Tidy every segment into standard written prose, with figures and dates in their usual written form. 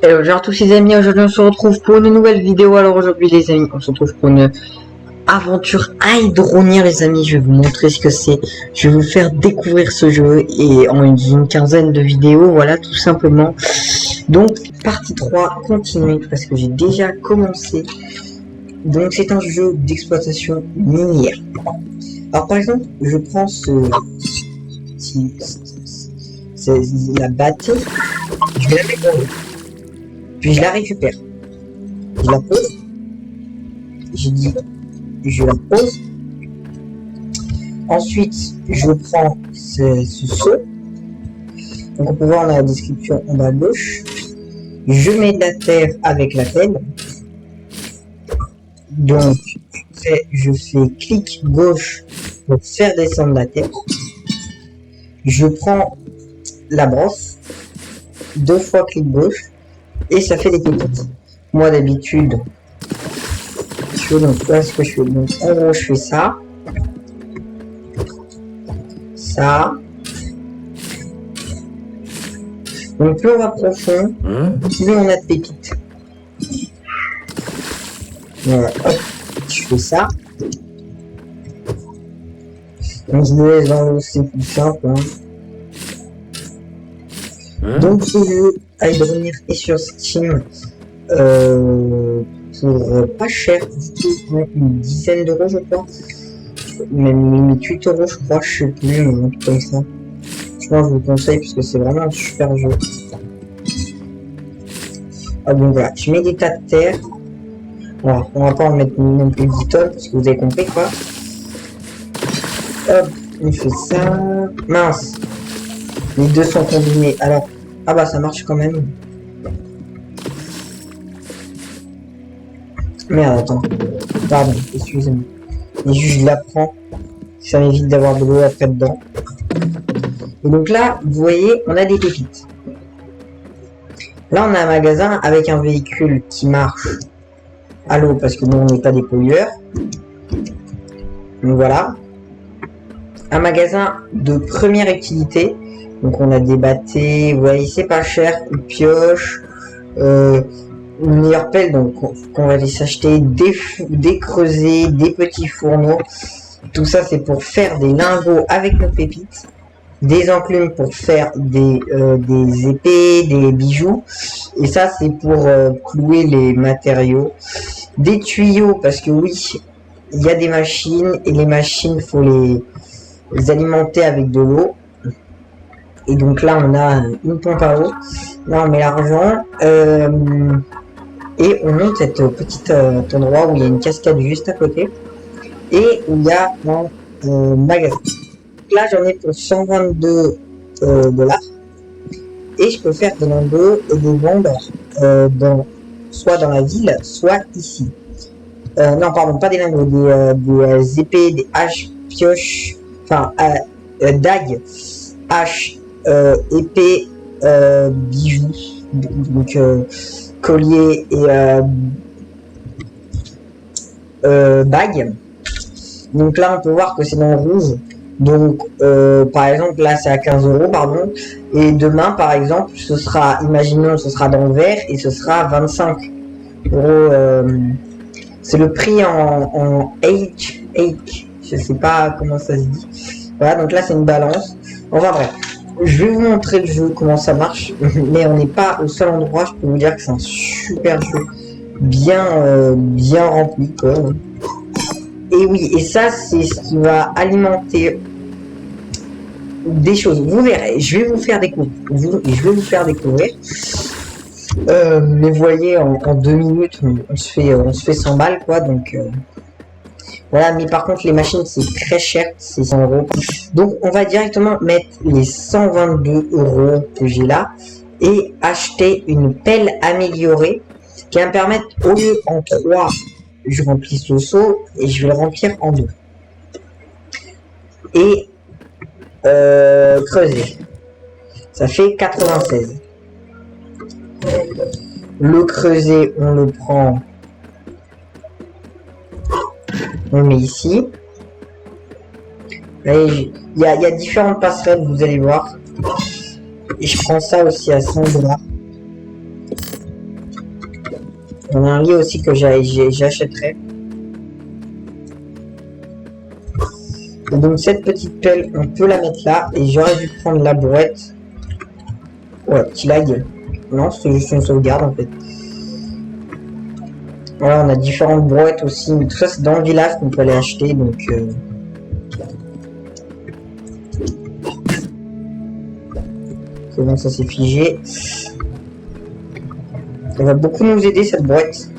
Hello, bonjour à tous les amis, aujourd'hui on se retrouve pour une nouvelle vidéo. Alors aujourd'hui les amis, on se retrouve pour une aventure Hydronir les amis. Je vais vous montrer ce que c'est, je vais vous faire découvrir ce jeu et en une quinzaine de vidéos, voilà tout simplement. Donc partie 3, continuez parce que j'ai déjà commencé. Donc c'est un jeu d'exploitation minière. Alors par exemple, je prends la batterie, je vais la mettre dans l'eau. Puis je la récupère. Je la pose. J'ai dit, je la pose. Ensuite, je prends ce seau. Donc on peut voir dans la description en bas à gauche. Je mets de la terre avec la pelle. Donc, je fais clic gauche pour faire descendre la terre. Je prends la brosse. 2 fois clic gauche. Et ça fait des pépites. Moi d'habitude, je fais donc là ce que je fais. Donc en gros je fais ça. Ça. Donc plus on va profond, plus on a de pépites. Voilà, hop, je fais ça. Donc je me laisse dans l'eau, c'est plus simple. Donc ce jeu Hydronir est sur Steam pour pas cher, une dizaine d'euros je crois, même limite 8 euros je crois, je sais plus, un truc comme ça. Je pense que je vous conseille parce que c'est vraiment un super jeu. Ah bon voilà, je mets des tas de terre. Voilà, on va pas en mettre non plus 10 tonnes parce que vous avez compris quoi. Hop, on fait ça. Mince, les deux sont combinés alors. Ah bah ça marche quand même. Merde, attends. Pardon, excusez-moi. Et juste je la prends. Ça m'évite d'avoir de l'eau après dedans. Et donc là, vous voyez, on a des pépites. Là, on a un magasin avec un véhicule qui marche à l'eau parce que nous, on n'est pas des pollueurs. Donc voilà. Un magasin de première utilité. Donc on a des bâtés, vous voyez, c'est pas cher, une pioche, une meilleure pelle, donc qu'on va aller s'acheter, des creusets, des petits fourneaux. Tout ça c'est pour faire des lingots avec nos pépites, des enclumes pour faire des épées, des bijoux, et ça c'est pour clouer les matériaux, des tuyaux parce que oui, il y a des machines et les machines faut les alimenter avec de l'eau. Et donc là on a une pompe à eau, là on met l'argent et on monte cette petite endroit où il y a une cascade juste à côté et où il y a un magasin. Là j'en ai pour 122 dollars et je peux faire des lingots et des vendre soit dans la ville soit ici. Non pardon, pas des lingots, des épées, des haches, pioches, enfin dagues, haches, épée, bijoux, donc collier et bague. Donc là on peut voir que c'est dans le rouge. Donc par exemple là c'est à 15 euros pardon. Et demain par exemple ce sera, imaginons ce sera dans le vert et ce sera 25 euros. C'est le prix en H, je sais pas comment ça se dit. Voilà, donc là c'est une balance. Enfin bref. Je vais vous montrer le jeu, comment ça marche, mais on n'est pas au seul endroit, je peux vous dire que c'est un super jeu, bien rempli quoi. Et oui, et ça c'est ce qui va alimenter des choses, vous verrez, je vais vous faire découvrir, mais vous voyez en 2 minutes on se fait 100 balles quoi, donc voilà, mais par contre les machines c'est très cher, c'est 100 euros. Donc on va directement mettre les 122 euros que j'ai là et acheter une pelle améliorée qui va me permettre, au lieu en 3, je remplis ce seau et je vais le remplir en 2. Et creuser. Ça fait 96. Le creuset, on le prend, on le met ici. Il y a différentes passerelles, vous allez voir. Et je prends ça aussi à 100 dollars. On a un lit aussi que j'achèterai. Donc cette petite pelle, on peut la mettre là. Et j'aurais dû prendre la brouette. Ouais, petit lag. Non, c'est juste une sauvegarde en fait. Voilà, on a différentes brouettes aussi. Mais tout ça, c'est dans le village qu'on peut aller acheter. Donc... c'est bon, ça c'est figé. Ça va beaucoup nous aider cette boîte.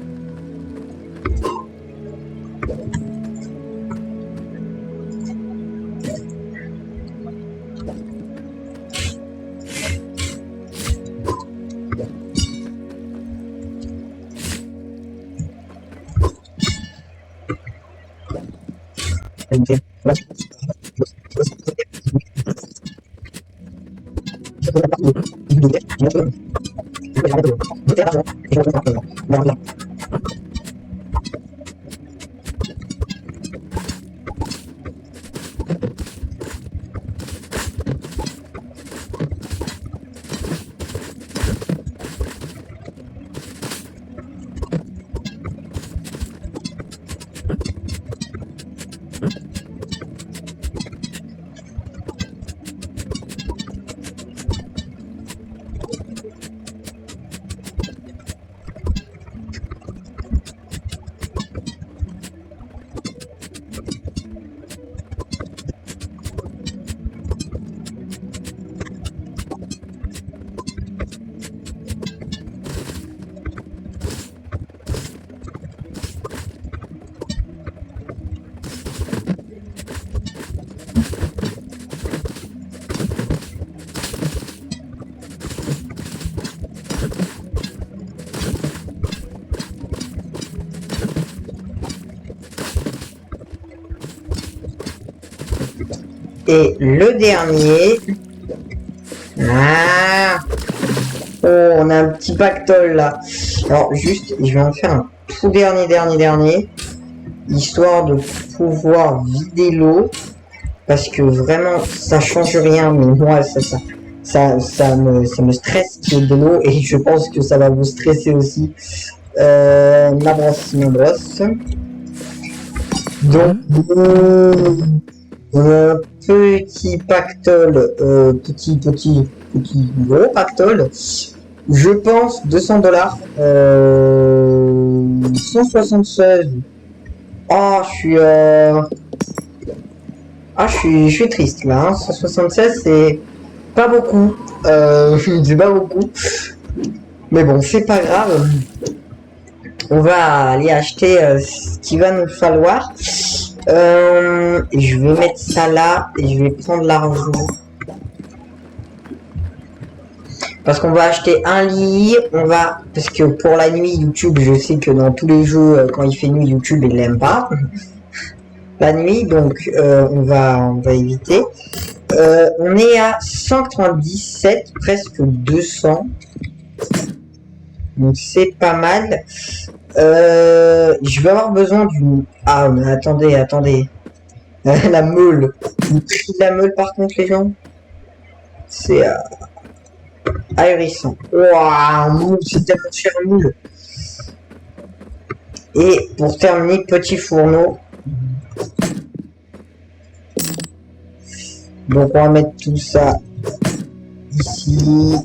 Et le dernier... Ah oh, on a un petit pactole là. Alors juste, je vais en faire un tout dernier. Histoire de pouvoir vider l'eau. Parce que vraiment, ça change rien. Mais moi, ça me stresse qu'il y ait de l'eau. Et je pense que ça va vous stresser aussi. Ma brosse. Donc... un petit pactole, petit gros pactole, je pense 200 $, 176. Ah, je suis triste là, hein. 176 c'est pas beaucoup, c'est pas beaucoup, mais bon, c'est pas grave. On va aller acheter ce qu'il va nous falloir. Je vais mettre ça là et je vais prendre l'argent parce qu'on va acheter un lit. Parce que pour la nuit YouTube, je sais que dans tous les jeux quand il fait nuit YouTube il l'aime pas la nuit, donc on va éviter. On est à 197, presque 200, donc c'est pas mal. Je vais avoir besoin d'une... Ah, mais attendez. La meule. Le prix de la meule, par contre, les gens, c'est ahurissant. Waouh, c'est tellement cher, moule. Et pour terminer, petit fourneau. Donc, on va mettre tout ça ici.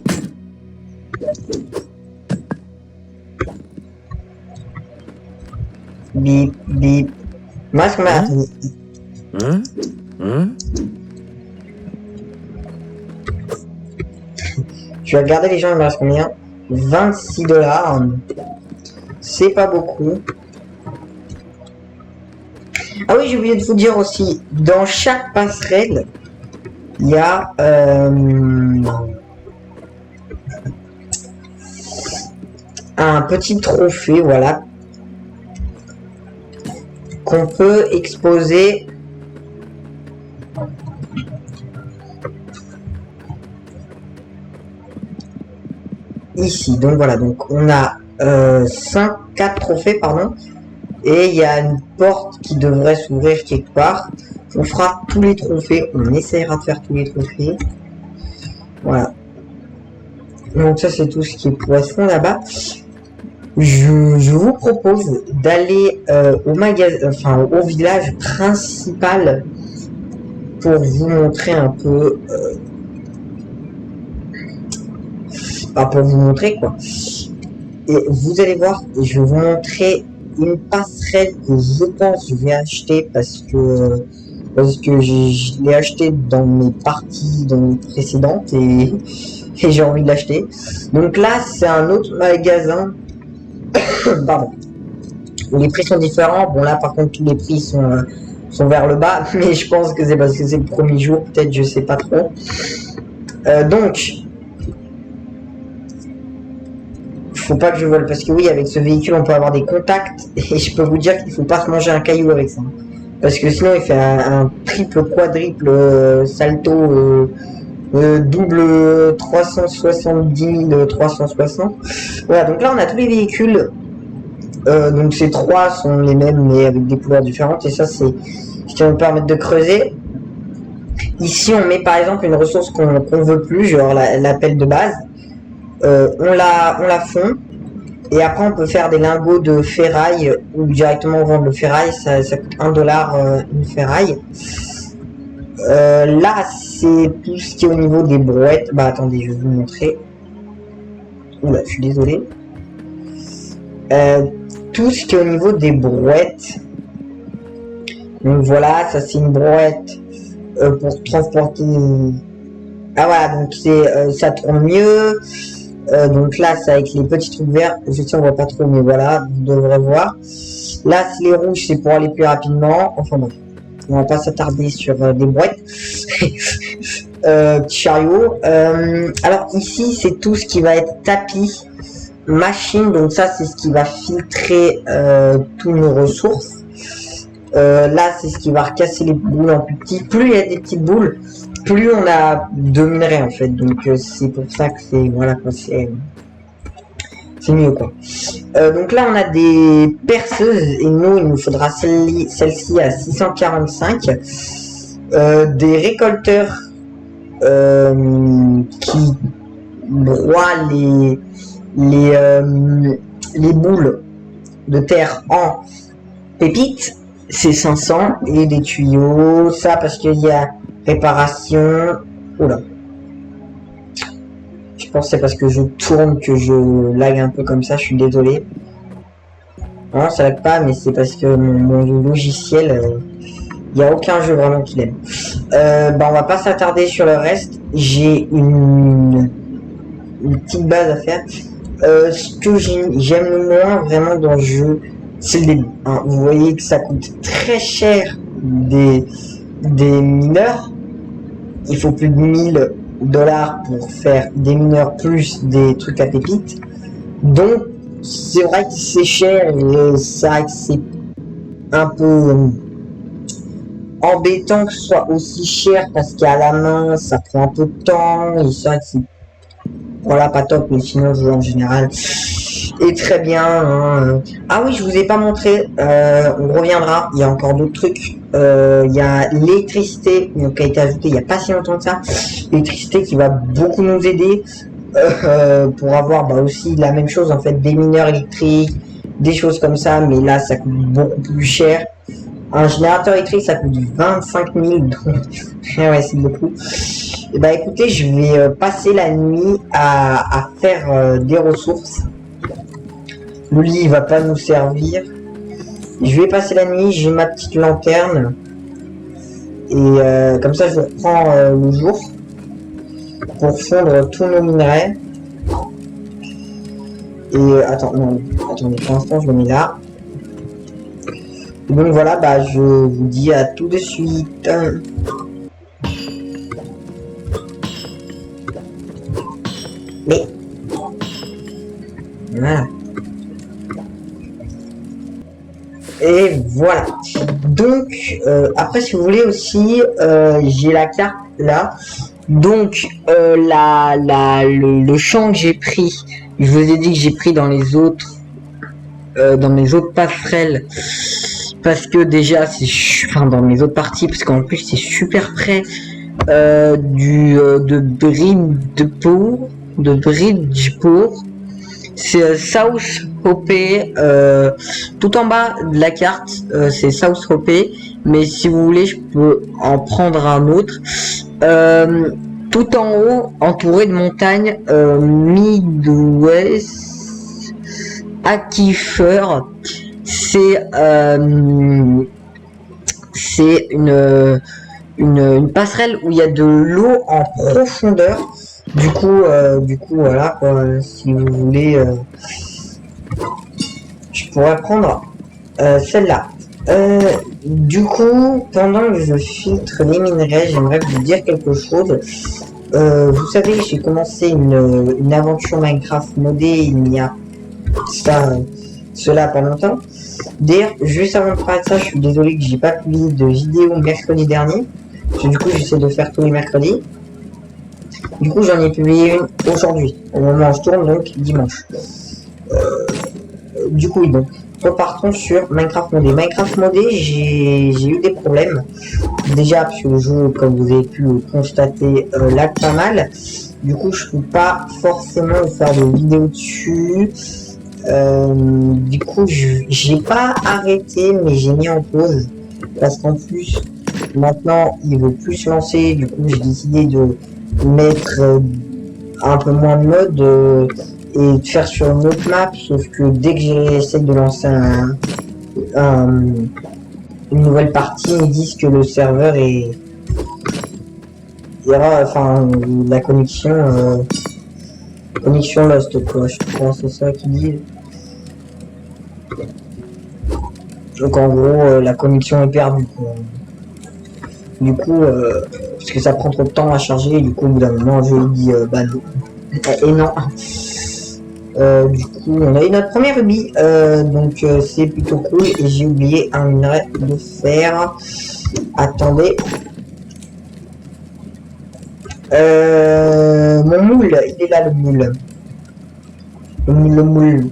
Bip, bip. Masque, Je vais regarder les gens, il me reste combien? 26 $. C'est pas beaucoup. Ah oui, j'ai oublié de vous dire aussi, dans chaque passerelle, il y a un petit trophée, voilà, qu'on peut exposer ici. Donc voilà, donc on a 4 trophées, pardon, et il y a une porte qui devrait s'ouvrir quelque part. On fera tous les trophées, on essaiera de faire tous les trophées. Voilà. Donc ça c'est tout ce qui est poisson là-bas. je vous propose d'aller au magasin, enfin au village principal pour vous montrer un peu, pour vous montrer quoi. Et vous allez voir, je vais vous montrer une passerelle que je pense que je vais acheter parce que je l'ai acheté dans mes parties précédentes et j'ai envie de l'acheter. Donc là, c'est un autre magasin. Pardon. Les prix sont différents. Bon là, par contre, tous les prix sont vers le bas, mais je pense que c'est parce que c'est le premier jour, peut-être, je sais pas trop. Donc, faut pas que je vole parce que oui, avec ce véhicule, on peut avoir des contacts et je peux vous dire qu'il faut pas se manger un caillou avec ça. Parce que sinon, il fait un triple, quadruple, salto, double 370 360. Voilà, donc là, on a tous les véhicules. Donc ces trois sont les mêmes, mais avec des couleurs différentes. Et ça, c'est ce qui va nous permettre de creuser. Ici, on met par exemple une ressource qu'on veut plus, genre l'appel de base. On la fond. Et après, on peut faire des lingots de ferraille ou directement vendre le ferraille. Ça coûte $1 une ferraille. Là, c'est tout ce qui est au niveau des brouettes. Bah, attendez, je vais vous montrer. Oula, je suis désolé. Tout ce qui est au niveau des brouettes. Donc voilà, ça c'est une brouette pour transporter. Ah voilà, donc c'est ça tourne mieux. Donc là, c'est avec les petits trucs verts. Je sais, on voit pas trop, mais voilà, vous devrez voir. Là, c'est les rouges, c'est pour aller plus rapidement. Enfin bon, on va pas s'attarder sur des brouettes. Chariot. Alors ici, c'est tout ce qui va être tapis, machine. Donc ça, c'est ce qui va filtrer toutes nos ressources. Là, c'est ce qui va recasser les boules en plus petits. Plus il y a des petites boules, plus on a de minerais en fait. Donc c'est pour ça que c'est voilà quoi, c'est mieux quoi. Donc là, on a des perceuses et nous, il nous faudra celle-ci à 645. Des récolteurs qui broient les boules de terre en pépites. C'est 500 et des tuyaux, ça parce qu'il y a réparation. Oula. Je pense que c'est parce que je tourne que je lag un peu comme ça, je suis désolé. Non, ça lag pas, mais c'est parce que mon logiciel, il n'y a aucun jeu vraiment qui l'aime. Bah on va pas s'attarder sur le reste. J'ai une petite base à faire. Ce que j'aime le moins vraiment dans le jeu, c'est le début. Hein. Vous voyez que ça coûte très cher des mineurs. Il faut plus de $1000 pour faire des mineurs plus des trucs à pépites. Donc c'est vrai que c'est cher et c'est vrai que c'est un peu embêtant que ce soit aussi cher parce qu'à la main ça prend un peu de temps et c'est vrai que c'est voilà pas top, mais sinon je joue en général et très bien hein. Ah oui, je vous ai pas montré, on reviendra, il y a encore d'autres trucs. Il y a l'électricité donc, qui a été ajoutée il n'y a pas si longtemps que ça, l'électricité qui va beaucoup nous aider pour avoir bah, aussi la même chose en fait, des mineurs électriques, des choses comme ça, mais là ça coûte beaucoup plus cher. Un générateur électrique ça coûte 25 000 donc ouais c'est beaucoup. Et bah écoutez, je vais passer la nuit à faire des ressources. Le lit il va pas nous servir. Je vais passer la nuit, j'ai ma petite lanterne. Et comme ça je reprends le jour pour fondre tous nos minerais. Et attendez, pour l'instant je le mets là. Et donc voilà, bah je vous dis à tout de suite. Mais voilà. Et voilà. Donc après si vous voulez aussi j'ai la carte là. Donc le champ que j'ai pris, je vous ai dit que j'ai pris dans les autres dans mes autres passerelles parce que déjà c'est enfin dans mes autres parties parce qu'en plus c'est super près de Bridgeport. c'est South Hope, tout en bas de la carte, c'est South Hope, mais si vous voulez, je peux en prendre un autre. Tout en haut, entouré de montagnes, Midwest Aquifer, c'est une passerelle où il y a de l'eau en profondeur. Du coup, voilà quoi. Si vous voulez, je pourrais prendre celle-là. Du coup, pendant que je filtre les minerais, j'aimerais vous dire quelque chose. Vous savez, j'ai commencé une aventure Minecraft modée il y a cela pas longtemps. D'ailleurs, juste avant de parler de ça, je suis désolé que j'ai pas publié de vidéo mercredi dernier. Parce que du coup, j'essaie de faire tous les mercredis. Du coup, j'en ai publié une aujourd'hui, au moment où je tourne, donc dimanche. Du coup, donc, repartons sur Minecraft modé. Minecraft modé, j'ai eu des problèmes. Déjà, parce que le jeu, comme vous avez pu le constater, lag pas mal. Du coup, je peux pas forcément faire de vidéos dessus. Du coup, j'ai pas arrêté, mais j'ai mis en pause. Parce qu'en plus, maintenant, il veut plus se lancer. Du coup, j'ai décidé de mettre un peu moins de mode et de faire sur une autre map. Sauf que dès que j'essaie de lancer une nouvelle partie, ils disent que le serveur est... enfin, la connexion... connexion lost, quoi. Je crois que c'est ça qu'ils disent. Donc en gros, la connexion est perdue, quoi. Du coup, parce que ça prend trop de temps à charger, et du coup, au bout d'un moment, je lui dis, bah non. Et non. Du coup, on a eu notre première rubis, donc c'est plutôt cool. Et j'ai oublié un minerai de fer. Attendez. Mon moule, il est là, le moule. Le moule.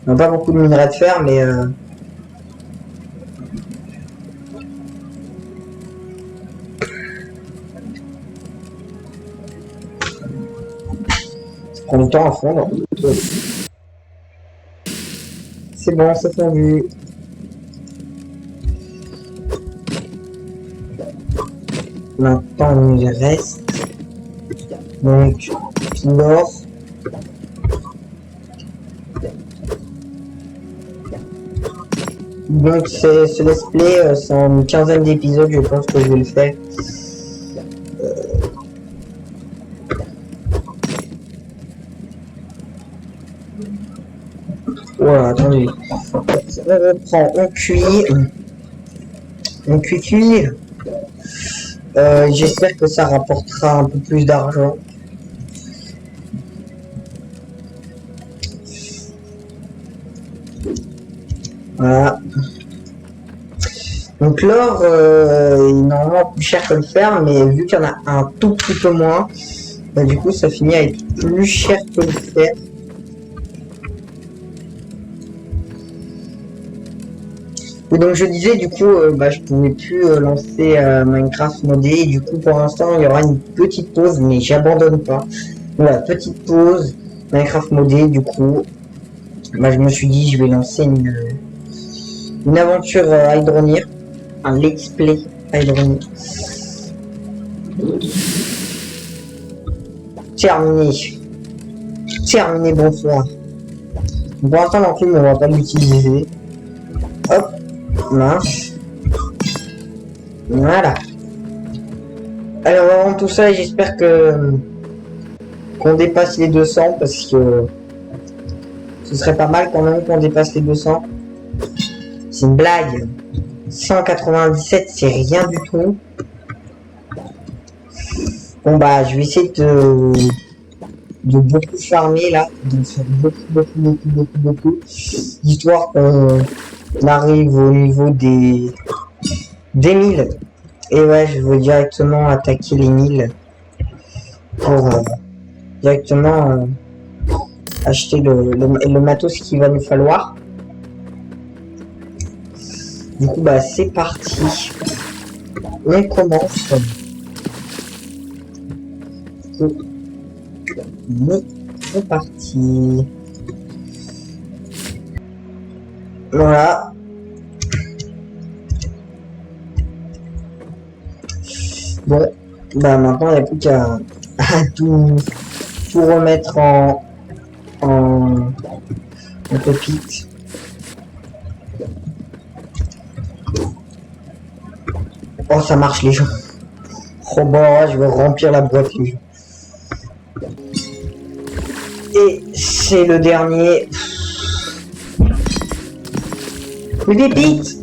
On n'a pas beaucoup de minerais de fer, mais ça prend du temps à fondre. C'est bon, c'est fondu. Maintenant, il reste donc l'or. Donc ce let's play, c'est en une quinzaine d'épisodes, je pense que je vais le faire. Voilà, attendez. On reprend, on cuit. On cuit. J'espère que ça rapportera un peu plus d'argent. Voilà. Donc l'or est normalement plus cher que le fer, mais vu qu'il y en a un tout petit peu moins, bah, du coup ça finit à être plus cher que le fer. Et donc je disais du coup bah, je pouvais plus lancer Minecraft modé, et du coup pour l'instant il y aura une petite pause, mais j'abandonne pas. Voilà, petite pause, Minecraft modé, du coup bah, je me suis dit je vais lancer une aventure Hydronir, un let's play Hydronir. Terminé, bonsoir. Pour l'instant l'enclume on va pas l'utiliser. Hop, mince. Voilà. Alors avant tout ça, j'espère qu'on dépasse les 200, parce que ce serait pas mal quand même qu'on dépasse les 200. C'est une blague. 197, c'est rien du tout. Bon bah je vais essayer de beaucoup farmer là, de faire beaucoup, histoire qu'on arrive au niveau des 1000. Et ouais, je veux directement attaquer les 1000 pour directement acheter le matos qu'il va nous falloir. Du coup, bah, c'est parti. On commence. C'est parti. Voilà. Bon, bah maintenant il n'y a plus qu'à tout remettre en pépite. Oh, ça marche les gens. Oh bah, je vais remplir la boîte les gens. Et c'est le dernier. Les pépites.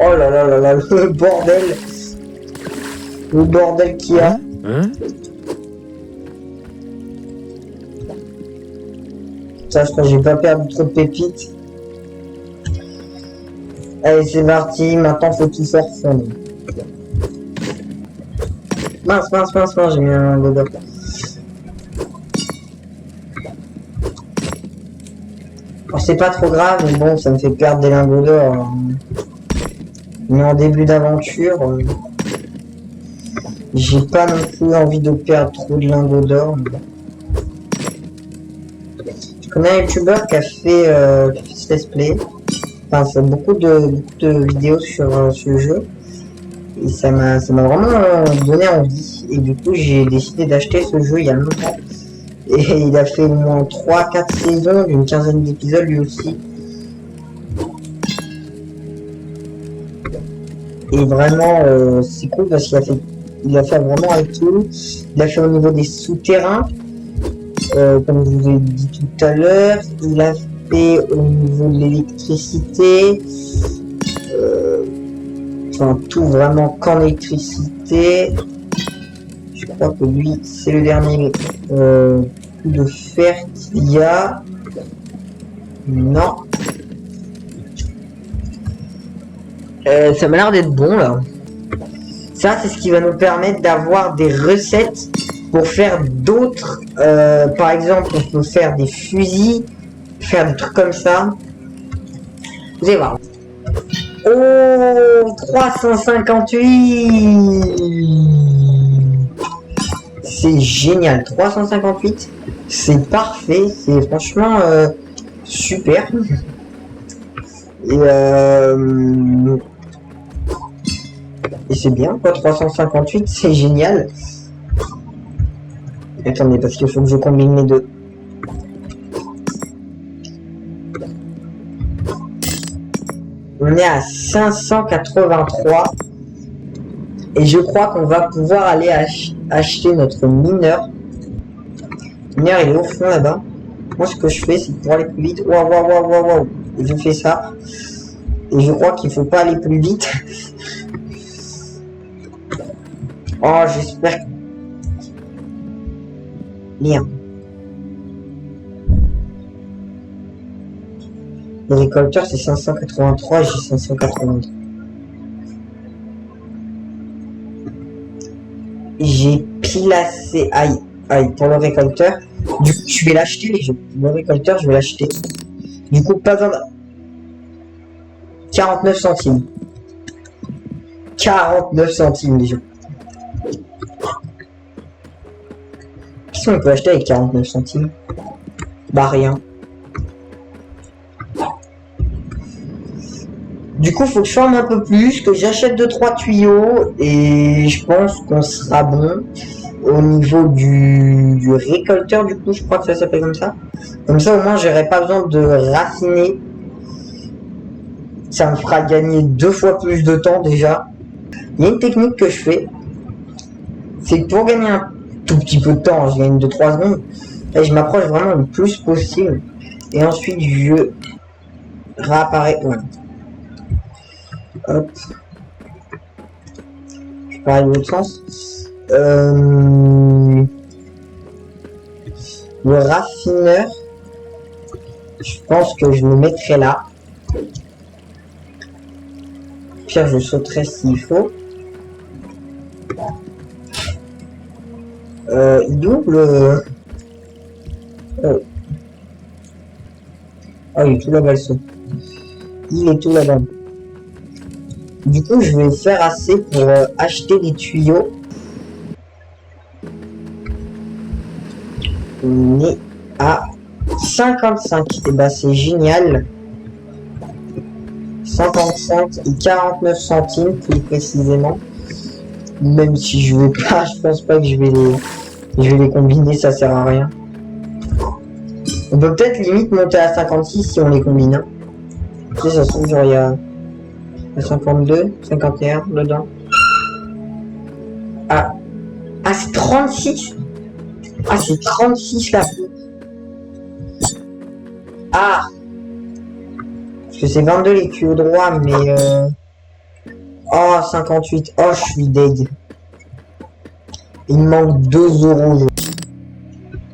Oh là là là là, le bordel. Le bordel qu'il y a. Ça, je crois que j'ai pas perdu trop de pépites. Allez, c'est parti. Maintenant, faut tout faire fondre. Mince, j'ai mis un godot. Oh, c'est pas trop grave, mais bon, ça me fait perdre des lingots d'or. Mais en début d'aventure, j'ai pas non plus envie de perdre trop de lingots d'or. Je connais un youtubeur qui a fait ce let's play. Enfin, c'est beaucoup de vidéos sur ce jeu. Et ça m'a vraiment donné envie. Et du coup, j'ai décidé d'acheter ce jeu il y a longtemps. Et il a fait au moins 3-4 saisons d'une quinzaine d'épisodes lui aussi. Et vraiment, c'est cool parce qu'il a fait vraiment avec tout. Il a fait au niveau des souterrains, comme je vous ai dit tout à l'heure. Il a fait au niveau de l'électricité. Enfin, tout vraiment qu'en électricité. Je crois que lui, c'est le dernier coup de fer qu'il y a. Non. Ça m'a l'air d'être bon là. Ça, c'est ce qui va nous permettre d'avoir des recettes pour faire d'autres. Par exemple, on peut faire des fusils, faire des trucs comme ça. Vous allez voir. Oh, 358. C'est génial, 358. C'est parfait, c'est franchement super. Et c'est bien quoi, 358, c'est génial. Attendez, parce qu'il faut que je combine les deux. On est à 583. Et je crois qu'on va pouvoir aller acheter notre mineur. Le mineur, il est au fond là-bas. Moi, ce que je fais, c'est pour aller plus vite. Waouh. Je fais ça. Et je crois qu'il faut pas aller plus vite. Oh, j'espère. Bien. Le récolteur, c'est 583, j'ai 583. J'ai pilacé. Aïe, pour le récolteur. Du coup, je vais l'acheter, les jeux. Le récolteur, je vais l'acheter. Du coup, pas besoin de... 49 centimes. 49 centimes, les jeux. Qu'est-ce qu'on peut acheter avec 49 centimes? Bah, rien. Du coup, faut que je forme un peu plus, que j'achète 2-3 tuyaux et je pense qu'on sera bon au niveau du récolteur. Du coup, je crois que ça s'appelle comme ça. Comme ça, au moins, j'aurai pas besoin de raciner. Ça me fera gagner 2 fois plus de temps déjà. Il y a une technique que je fais, c'est que pour gagner un tout petit peu de temps, je gagne 2-3 secondes, et je m'approche vraiment le plus possible. Et ensuite, je réapparais. Ouais. Hop. Je parie l'autre sens. Le raffineur, je pense que je le mettrai là. Pire, je sauterai s'il faut. Il double. Oh. Oh, il est tout là-bas, le saut. Il est tout là-bas. Du coup, je vais faire assez pour acheter des tuyaux. On est à 55. Et bah, c'est génial. 55 et 49 centimes, plus précisément. Même si je vais pas, je pense pas que je vais les combiner, ça sert à rien. On peut peut-être limite monter à 56 si on les combine. Hein. Tu sais, ça se trouve, genre, il y a 52, 51 dedans. Ah, ah c'est 36. Ah, c'est 36 là. Ah, parce que c'est 22 les tuyaux droits, mais oh, 58. Oh, je suis deg. Il me manque 2 euros.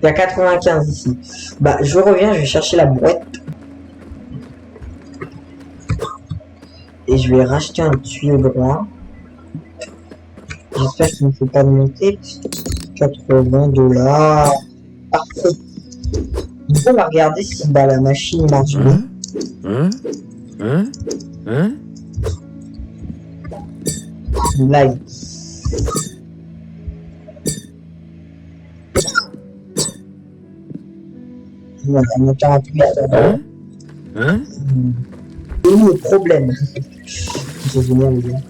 Il y a 95 ici. Bah, je reviens, je vais chercher la boîte. Et je vais racheter un tuyau droit. J'espère qu'il ne faut pas monter. 80 $. Parfait. Du coup, on va regarder si bah, la machine marche bien. Live. On va monter un peu. Et le problème. C'est génial, les gars.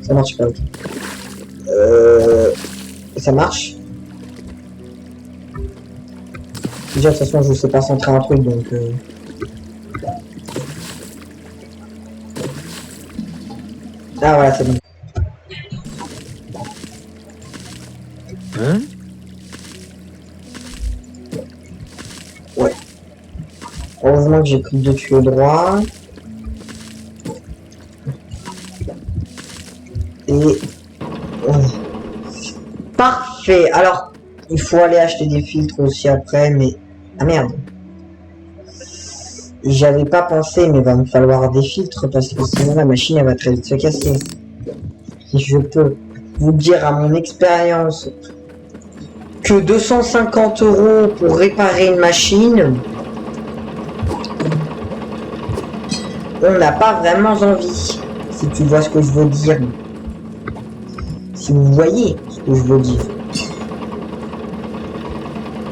Ça marche pas, ok. Ça marche. Déjà, de toute façon, je sais pas centrer un truc, donc... Ah, voilà, c'est bon. Ouais. Heureusement que j'ai pris 2 tuyaux droits. Et... Ouais. Parfait. Alors, il faut aller acheter des filtres aussi après, mais... Ah merde. J'avais pas pensé, mais il va me falloir des filtres parce que sinon la machine elle va très vite se casser. Si je peux vous dire à mon expérience que 250 € pour réparer une machine, on n'a pas vraiment envie. Si tu vois ce que je veux dire. Si vous voyez ce que je veux dire.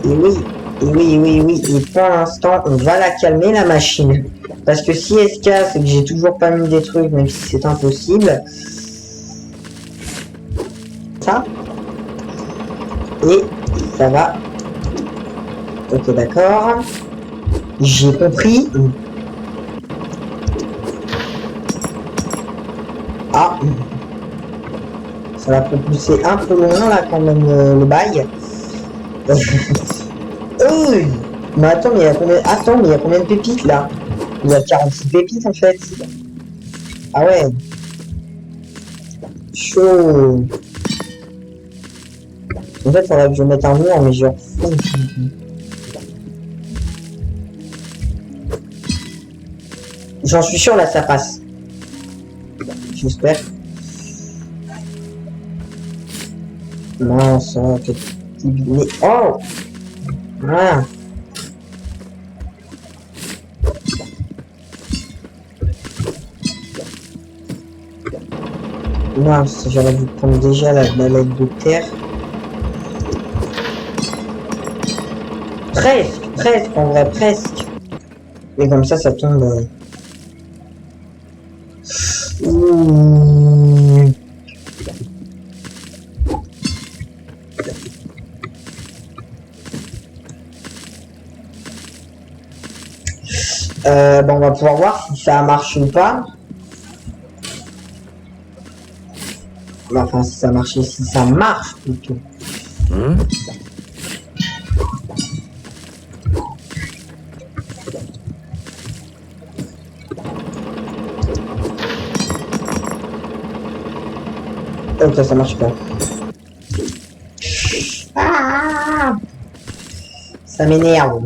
Et oui. Et oui. Et pour l'instant, on va la calmer, la machine. Parce que si elle se casse et que j'ai toujours pas mis des trucs, même si c'est impossible. Ça. Et ça va. Ok, d'accord. J'ai compris. Ah. Ça va propulser un peu loin là quand même le bail. Mais attends, mais il y a combien... Attends, mais il y a combien de pépites là? Il y a 46 pépites en fait. Ah ouais. Chaud. En fait, faudrait que je mette un mur, mais genre... J'en suis sûr là, ça passe. J'espère. Non, ça... Mais... Oh. Voilà. Mince, j'aurais dû prendre déjà la balette de terre. Presque, en vrai, presque. Et comme ça tombe... Ouh. Bon, on va pouvoir voir si ça marche ou pas. Enfin, si ça marche, si ça marche plutôt. Ok, ça marche pas. Ah, ça m'énerve.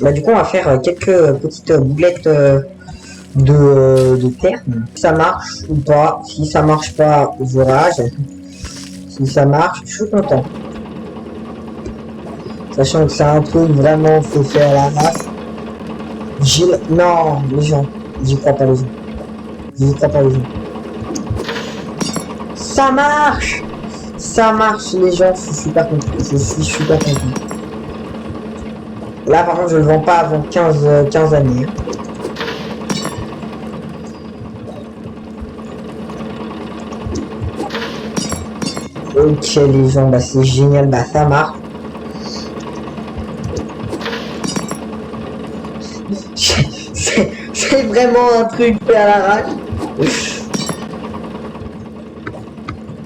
Bah du coup on va faire quelques petites boulettes de terre. Ça marche ou pas. Si ça marche pas, je rage. Si ça marche, je suis content. Sachant que c'est un truc vraiment faut faire à la race. Non, les gens. J'y crois pas les gens. J'y crois pas les gens. Ça marche! Ça marche les gens, je suis super content. Je suis super content. Là par contre je le vends pas avant 15 années. Ok les gens, bah c'est génial, bah ça marche. C'est vraiment un truc fait à l'arrache.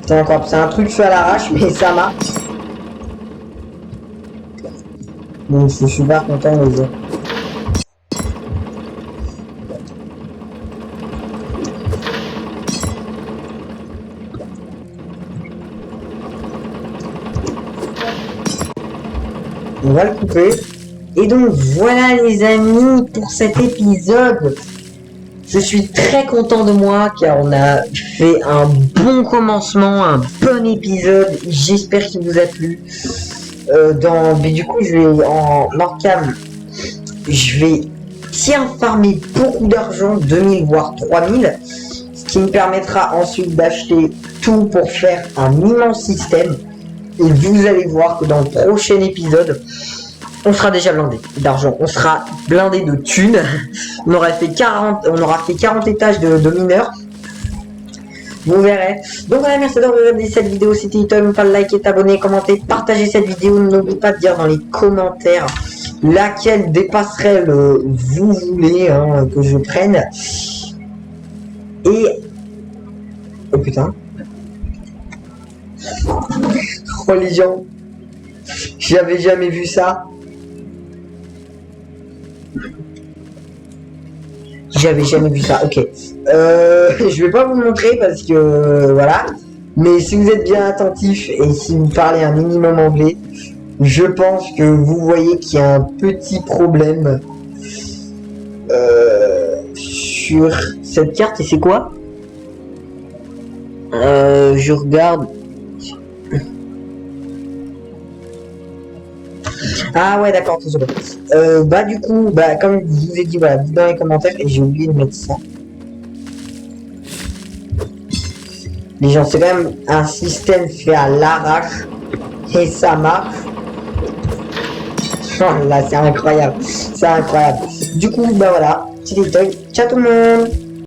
C'est un truc fait à l'arrache, mais ça marche. Donc je suis super content les gars. On va le couper. Et donc voilà les amis pour cet épisode. Je suis très content de moi car on a fait un bon commencement, un bon épisode. J'espère qu'il vous a plu. Mais du coup je vais en Nordcam. Je vais farmer beaucoup d'argent, 2000 voire 3000. Ce qui me permettra ensuite d'acheter tout pour faire un immense système. Et vous allez voir que dans le prochain épisode, on sera déjà blindé d'argent, on sera blindé de thunes. On aura fait 40 étages de mineurs. Vous verrez. Donc voilà, merci d'avoir regardé cette vidéo. C'était Ito, n'oubliez pas de liker, t'abonner, commenter, partager cette vidéo. N'oubliez pas de dire dans les commentaires laquelle dépasserait le vous voulez que je prenne. Et oh putain. Oh les gens, j'avais jamais vu ça. J'avais jamais vu ça. Ok. Je vais pas vous montrer parce que voilà. Mais si vous êtes bien attentif et si vous parlez un minimum anglais, je pense que vous voyez qu'il y a un petit problème sur cette carte. Et c'est quoi? Je regarde. Ah ouais d'accord, tout bah du coup, bah comme je vous ai dit, voilà, dites dans les commentaires et j'ai oublié de mettre ça. Les gens, c'est quand même un système fait à l'arrache et ça marche. Oh là, c'est incroyable, c'est incroyable. Du coup, bah voilà, c'était Ciao tout le monde.